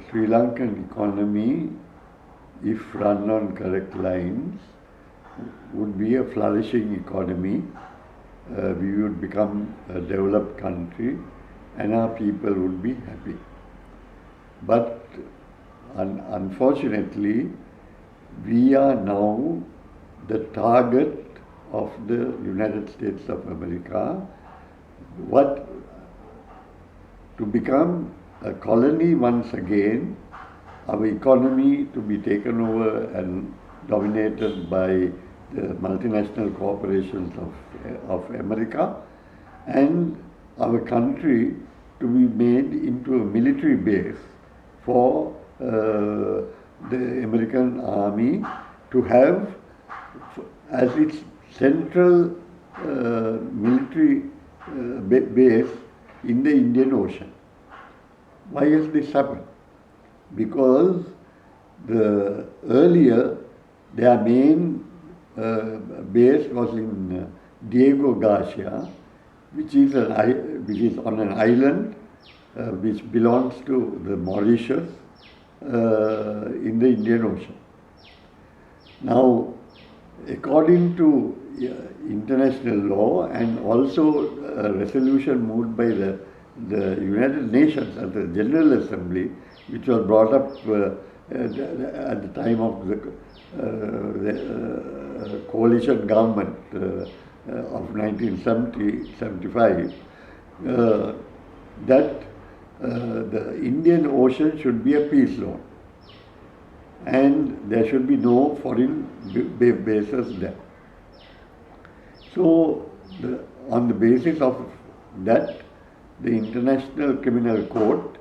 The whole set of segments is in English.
Sri Lankan economy, if run on correct lines, would be a flourishing economy. We would become a developed country and our people would be happy. But unfortunately, we are now the target of the United States of America. To become a colony once again, our economy to be taken over and dominated by the multinational corporations of America, and our country to be made into a military base for the American army to have as its central military base in the Indian Ocean. Why has this happened? Because earlier their main base was in Diego Garcia, which is on an island which belongs to the Mauritius in the Indian Ocean. Now, according to international law and also a resolution moved by the United Nations at the General Assembly, which was brought up at the time of the coalition government of 1970-75, that the Indian Ocean should be a peace zone and there should be no foreign bases there. So, on the basis of that, the International Criminal Court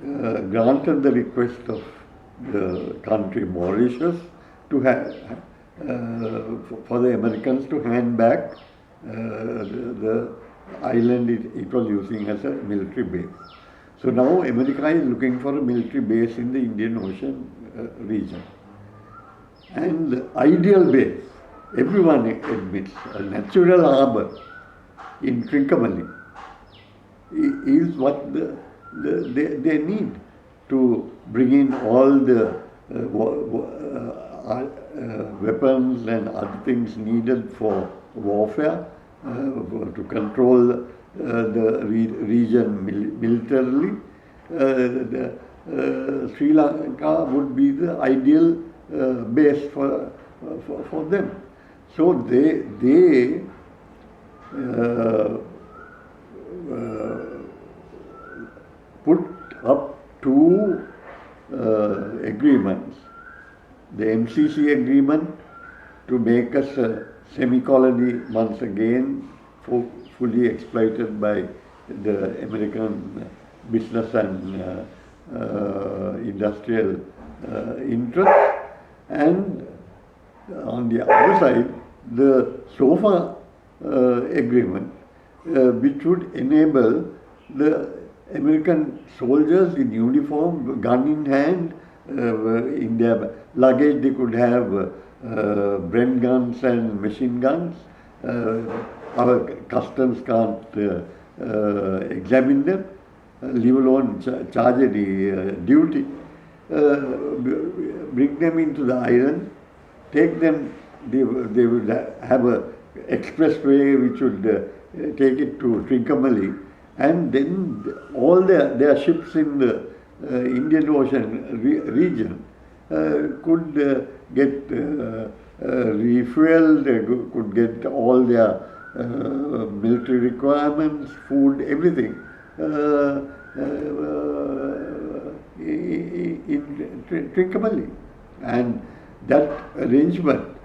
granted the request of the country Mauritius to have for the Americans to hand back the island it was using as a military base. So now America is looking for a military base in the Indian Ocean region. And the ideal base, everyone admits, a natural harbor in Trincomalee is what they need to bring in all the weapons and other things needed for warfare, to control the region militarily. Sri Lanka would be the ideal base for them. So they put up two agreements. The MCC agreement to make us a semi-colony once again, fully exploited by the American business and industrial interests, and on the other side, the SOFA agreement, which would enable the American soldiers in uniform, gun in hand, in their luggage they could have Bren guns and machine guns. Our customs can't examine them, leave alone charge any duty. Bring them into the island, take them, they would have a expressway which would take it to Trincomalee, and then all their ships in the Indian Ocean region could get refueled, could get all their military requirements, food, everything in Trincomalee. And that arrangement,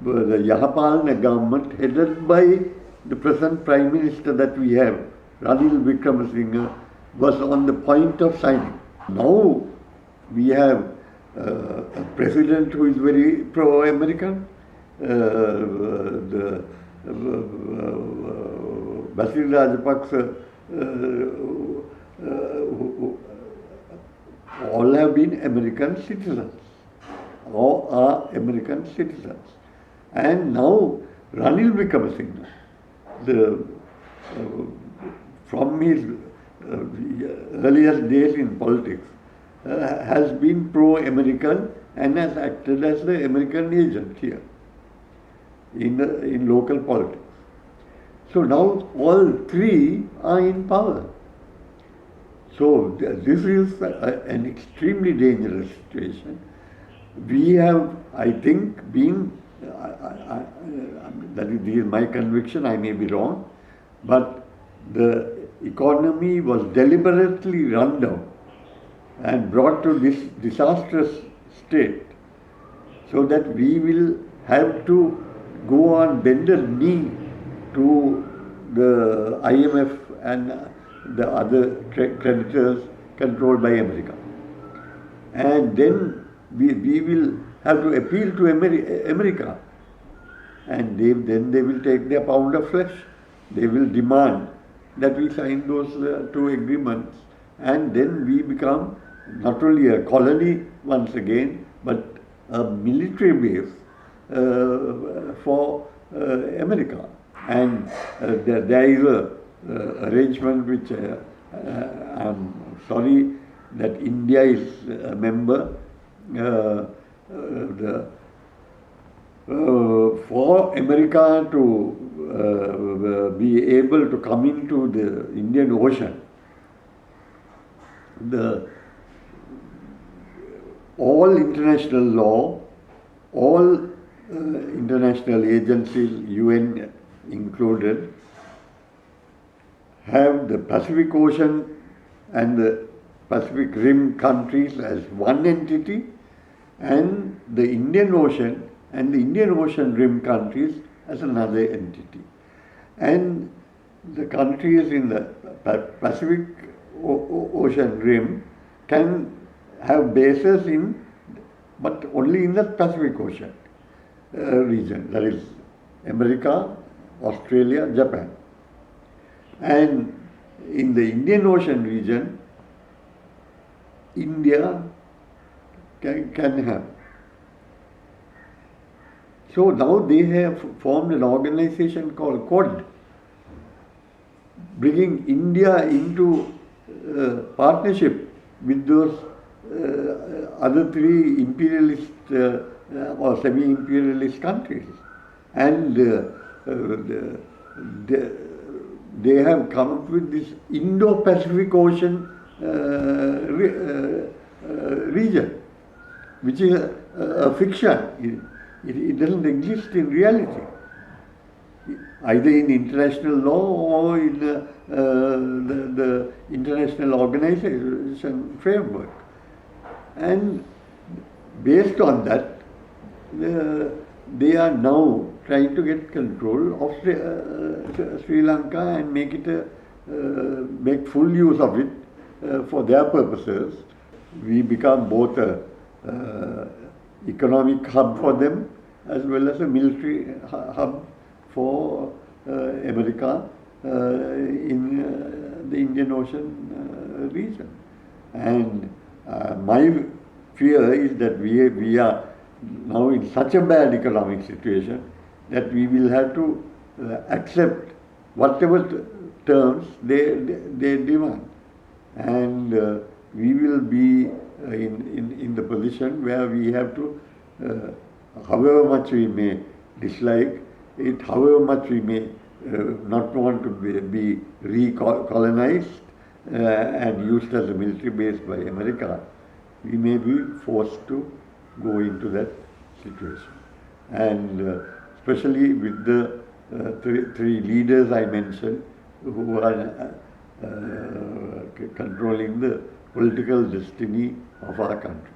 the Yahapalana government, headed by the present Prime Minister that we have, Ranil Wickremesinghe, was on the point of signing. Now we have a president who is very pro-American, the Basil Rajapaksa, all have been American citizens, or are American citizens. And now Ranil Wickremesinghe, from his earliest days in politics, has been pro-American and has acted as the American agent here in local politics. So now all three are in power. So this is an extremely dangerous situation. We have, I think, been, that is my conviction, I may be wrong, but the economy was deliberately run down and brought to this disastrous state, so that we will have to go on bended knee to the IMF and the other creditors controlled by America. And then we will have to appeal to America, and then they will take their pound of flesh. They will demand that we sign those two agreements, and then we become not only a colony once again, but a military base for America. And there is a arrangement which I'm sorry that India is a member. For America to be able to come into the Indian Ocean, all international law, all international agencies, UN included, have the Pacific Ocean and the Pacific Rim countries as one entity, and the Indian Ocean and the Indian Ocean Rim countries as another entity. And the countries in the Pacific Ocean Rim can have bases but only in the Pacific Ocean region, that is America, Australia, Japan. And in the Indian Ocean region, India can have. So now they have formed an organization called Quad, bringing India into partnership with those other three imperialist or semi-imperialist countries. And they have come up with this Indo-Pacific Ocean region, which is a fiction. It doesn't exist in reality, either in international law or in the international organization framework. And based on that, they are now trying to get control of Sri Lanka and make full use of it for their purposes. We become both a economic hub for them as well as a military hub for America in the Indian Ocean region. And my fear is that we are now in such a bad economic situation that we will have to accept whatever terms they demand. And we will be in the position where we have to, however much we may dislike it, however much we may not want to be recolonized and used as a military base by America, we may be forced to go into that situation. And especially with the three leaders I mentioned who are controlling the political destiny of our country.